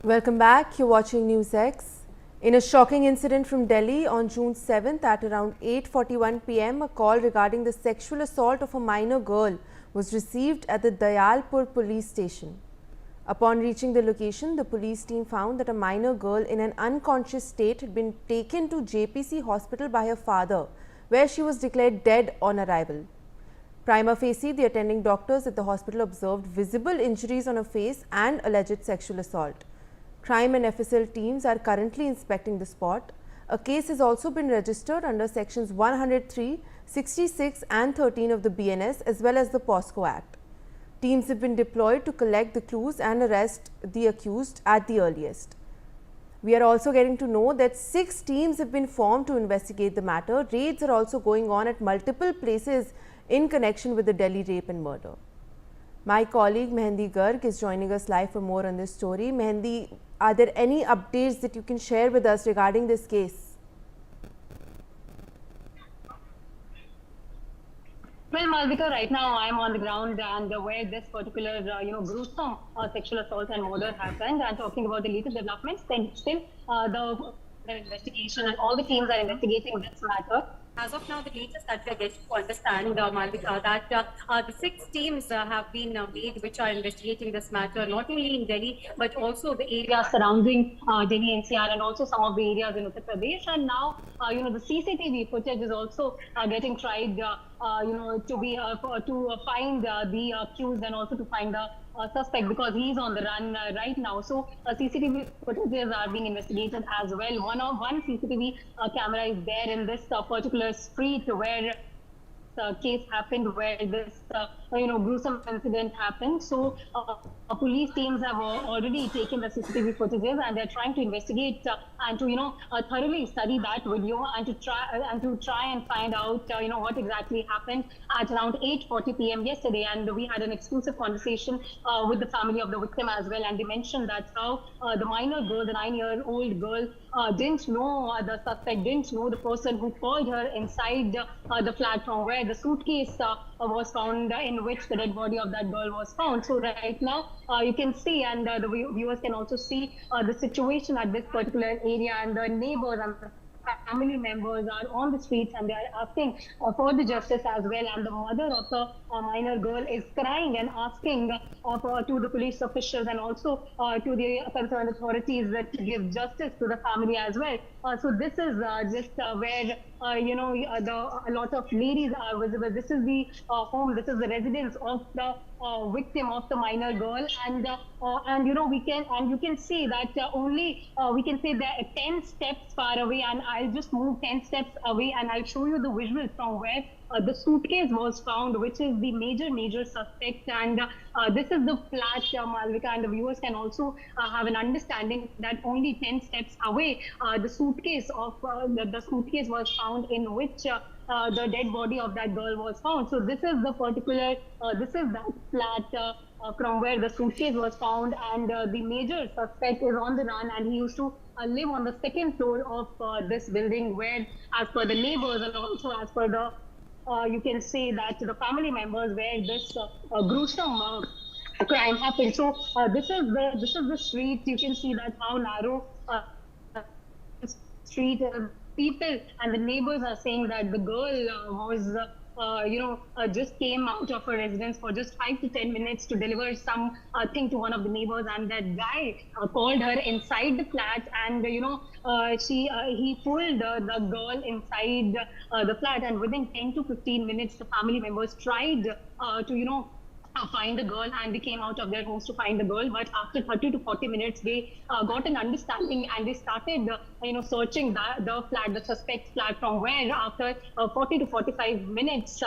Welcome back. You're watching News X. In a shocking incident from Delhi on June 7th at around 8:41 p.m., a call regarding the sexual assault of a minor girl was received at the Dayalpur police station. Upon reaching the location, the police team found that a minor girl in an unconscious state had been taken to JPC hospital by her father, where she was declared dead on arrival. Prima facie, the attending doctors at the hospital observed visible injuries on her face and alleged sexual assault. Crime and FSL teams are currently inspecting the spot. A case has also been registered under sections 103, 66 and 13 of the BNS as well as the POSCO Act. Teams have been deployed to collect the clues and arrest the accused at the earliest. We are also getting to know that 6 teams have been formed to investigate the matter. Raids are also going on at multiple places in connection with the Delhi rape and murder. My colleague Mehendi Garg is joining us live for more on this story. Mehendi, are there any updates that you can share with us regarding this case? Well, Malvika, right now I'm on the ground and where this particular, gruesome sexual assault and murder happened. And talking about the latest developments, then still the investigation and all the teams are investigating this matter. As of now, the latest that we are getting to understand, Malvika, that the 6 teams have been made which are investigating this matter, not only in Delhi, but also the areas surrounding Delhi NCR and also some of the areas in Uttar Pradesh. And now, the CCTV footage is also getting tried, to be to find the accused and also to find the suspect because he's on the run right now. So CCTV footages are being investigated as well. One CCTV camera is there in this particular street where case happened, where this gruesome incident happened. So police teams have already taken the CCTV footages and they're trying to investigate and to thoroughly study that video and to try and find out what exactly happened at around 8:40 p.m. yesterday. And we had an exclusive conversation with the family of the victim as well, and they mentioned that how the minor girl, the 9-year-old girl, didn't know the suspect, didn't know the person who called her inside the flat from where the suitcase was found in which the dead body of that girl was found. So right now you can see, and the viewers can also see the situation at this particular area, and the neighbors and the family members are on the streets and they are asking for the justice as well. And the mother of the minor girl is crying and asking to the police officials and also to the concerned authorities that to give justice to the family as well. So this is just where a lot of ladies are visible. This is the home, this is the residence of the victim of the minor girl, and you can see that only we can say they're 10 steps far away, and I'll just move 10 steps away and I'll show you the visuals from where the suitcase was found, which is the major suspect. And this is the flat, Malvika, and the viewers can also have an understanding that only 10 steps away the suitcase was found in which the dead body of that girl was found. So this is the particular, this is that flat from where the suitcase was found, and the major suspect is on the run, and he used to live on the second floor of this building, where, as per the neighbors and also as per the you can say that the family members, where this gruesome crime happened. So this is the street. You can see that how narrow street people and the neighbors are saying that the girl was just came out of her residence for just 5 to 10 minutes to deliver some thing to one of the neighbors, and that guy called her inside the flat, and he pulled the girl inside the flat, and within 10 to 15 minutes the family members tried to find the girl, and they came out of their homes to find the girl. But after 30 to 40 minutes, they got an understanding and they started, searching the flat, the suspect's flat, from where after 40 to 45 minutes,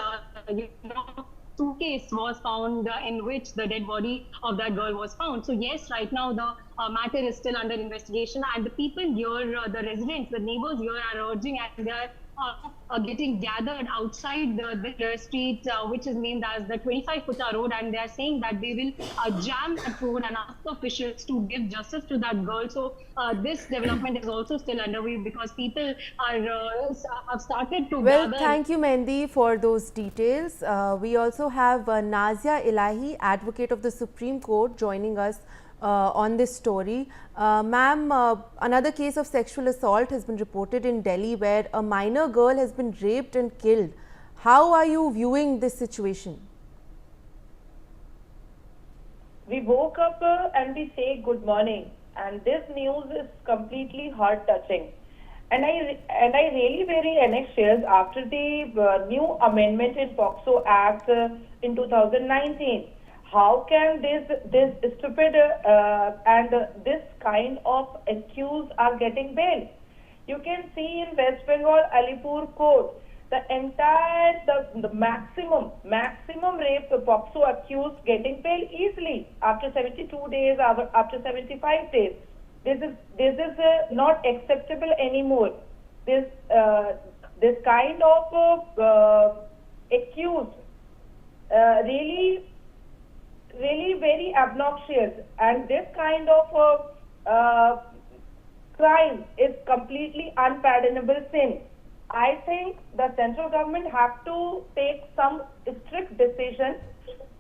suitcase was found in which the dead body of that girl was found. So yes, right now the matter is still under investigation, and the people here, the residents, the neighbors here are urging, and they are getting gathered outside the street, which is named as the 25-footer road, and they are saying that they will jam that road and ask the officials to give justice to that girl. So this development is also still underway because people have started to Well, gather. thank you, Mehendi, for those details. We also have Nazia Ilahi, advocate of the Supreme Court, joining us on this story. Ma'am, another case of sexual assault has been reported in Delhi where a minor girl has been raped and killed. How are you viewing this situation? We woke up and we say good morning, and this news is completely heart touching. And I really very anxious after the new amendment in POCSO Act in 2019. How can this stupid and this kind of accused are getting bail? You can see in West Bengal Alipur court the entire the maximum rape POCSO accused getting bail easily after 72 days, after 75 days. This is not acceptable anymore. This kind of accused really very obnoxious, and this kind of crime is completely unpardonable sin. I think the central government have to take some strict decision,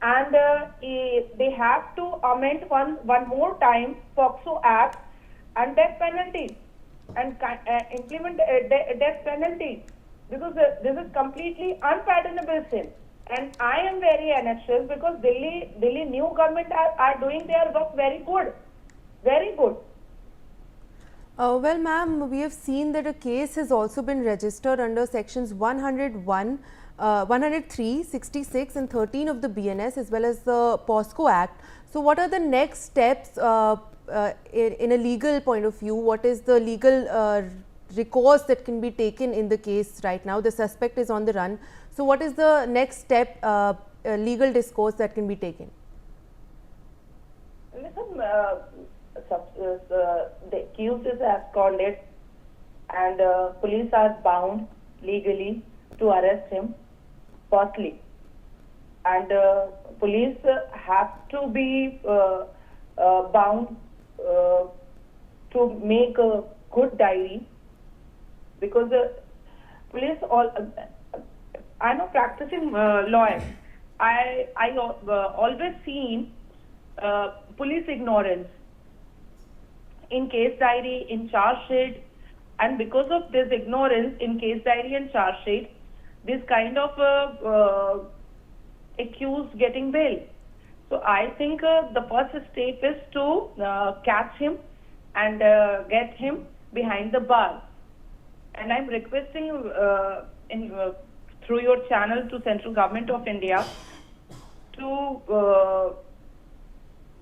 and they have to amend one more time POCSO Act and death penalty, and implement death penalty, because this is completely unpardonable sin. And I am very anxious because Delhi new government are doing their work very good, very good. Well, ma'am, we have seen that a case has also been registered under sections 101, 103, 66 and 13 of the BNS as well as the POSCO Act. So what are the next steps in a legal point of view? What is the legal recourse that can be taken in the case right now? The suspect is on the run. So what is the next step, legal discourse that can be taken? Listen, the accused is absconded, and police are bound legally to arrest him, firstly. And police have to be bound to make a good diary, because police I'm a practicing lawyer. I always seen police ignorance in case diary, in charge sheet, and because of this ignorance in case diary and charge sheet, this kind of accused getting bail. So I think the first step is to catch him and get him behind the bar. And I'm requesting through your channel to Central Government of India to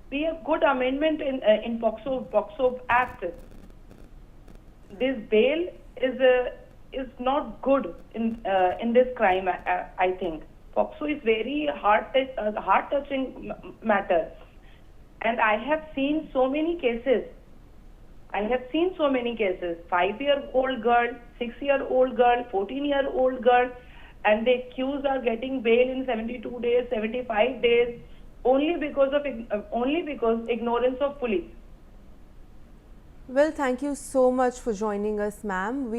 be a good amendment in POCSO Act. This bail is not good in this crime. I think POCSO is very heart touching matter, and I have seen so many cases. 5-year-old girl, 6-year-old girl, 14-year-old girl, and the accused are getting bail in 72 days, 75 days, only because ignorance of police. Well, thank you so much for joining us, ma'am. We